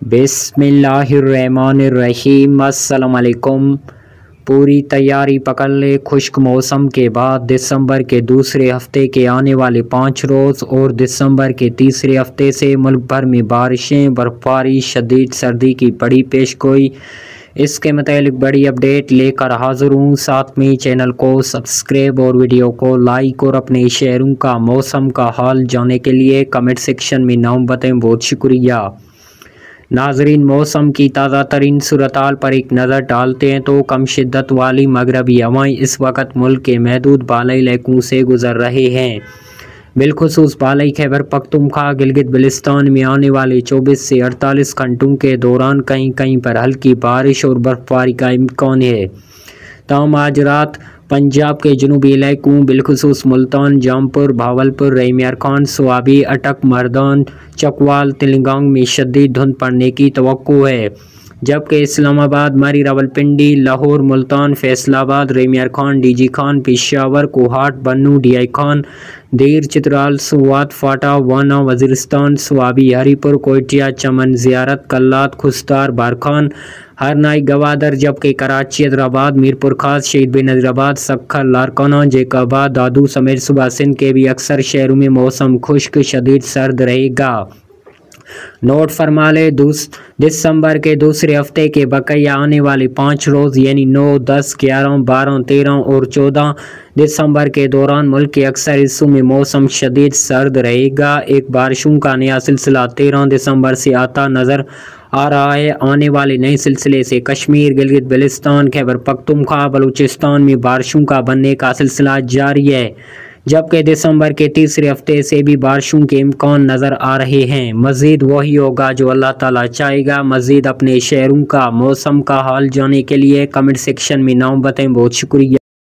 बिस्मिल्लाहिर्रहमानिर्रहीम। अस्सलाम वालेकुम। पूरी तैयारी पकड़ ले। खुश्क मौसम के बाद दिसंबर के दूसरे हफ्ते के आने वाले 5 रोज़ और दिसंबर के तीसरे हफ्ते से मुल्क भर में बारिशें, बर्फबारी, शदीद सर्दी की बड़ी पेशगोई। इसके मुतालिक बड़ी अपडेट लेकर हाज़िर हूँ। साथ में चैनल को सब्सक्राइब और वीडियो को लाइक और अपने शहरों का मौसम का हाल जानने के लिए कमेंट सेक्शन में नाम बताएं। बहुत शुक्रिया। नाजरीन, मौसम की ताज़ा तरीन सूरत-हाल पर एक नज़र डालते हैं तो कम शिद्दत वाली मगरबी हवाएं इस वक्त मुल्क के महदूद बालाई इलाकों से गुजर रहे हैं। बिलखुसूस बालाई खैबर पख्तूनख्वा, गिलगित बिल्तिस्तान में आने वाले 24 से 48 घंटों के दौरान कहीं कहीं पर हल्की बारिश और बर्फबारी का इम्कान है। ताहम आज रात पंजाब के जनूबी इलाकों बिलखुसूस मुल्तान, जामपुर, भावलपुर, रहीमियार खान, स्वाबी, अटक, मर्दान, चकवाल, तेलंगाना में शदीद धुंध पड़ने की तवक्को है। जबकि इस्लामाबाद, मरी, रावलपिंडी, लाहौर, मुल्तान, फैसलाबाद, रहीमियार खान, डीजी खान, पेशावर, कोहाट, बन्नू, डीआई खान, देर, चित्राल, सुवात, फाटा, वाना, वजीरिस्तान, स्वाबी, हरीपुर, कोयटिया, चमन, जियारत, कल्लात, खुस्तार, बारखान, हरनाई, गवादर। जबकि कराची, हैदराबाद, मीरपुर खास, शहीद बेनज़ीराबाद, सखर, लारकाना, जैकाबाद, दादू समेत सूबा सिंध के भी अक्सर शहरों में मौसम खुश्क शदीद सर्द रहेगा। नोट फरमा ले, दिसंबर के दूसरे हफ्ते के बकाया आने वाले 5 रोज़ यानी 9, 10, 11, 12, 13 और 14 दिसंबर के दौरान मुल्क के अक्सर हिस्सों में मौसम शदीद सर्द रहेगा। एक बारिशों का नया सिलसिला 13 दिसंबर से आता नज़र आ रहा है। आने वाले नए सिलसिले से कश्मीर, गिलगित बिल्तिस्तान, खैबर पख्तूनख्वा, बलूचिस्तान में बारिशों का बनने का सिलसिला जारी है। जबकि दिसंबर के तीसरे हफ्ते से भी बारिशों के इम्कान नज़र आ रहे हैं। मज़ीद वही होगा जो अल्लाह ताला चाहेगा। मज़ीद अपने शहरों का मौसम का हाल जानने के लिए कमेंट सेक्शन में नाम बताएं। बहुत शुक्रिया।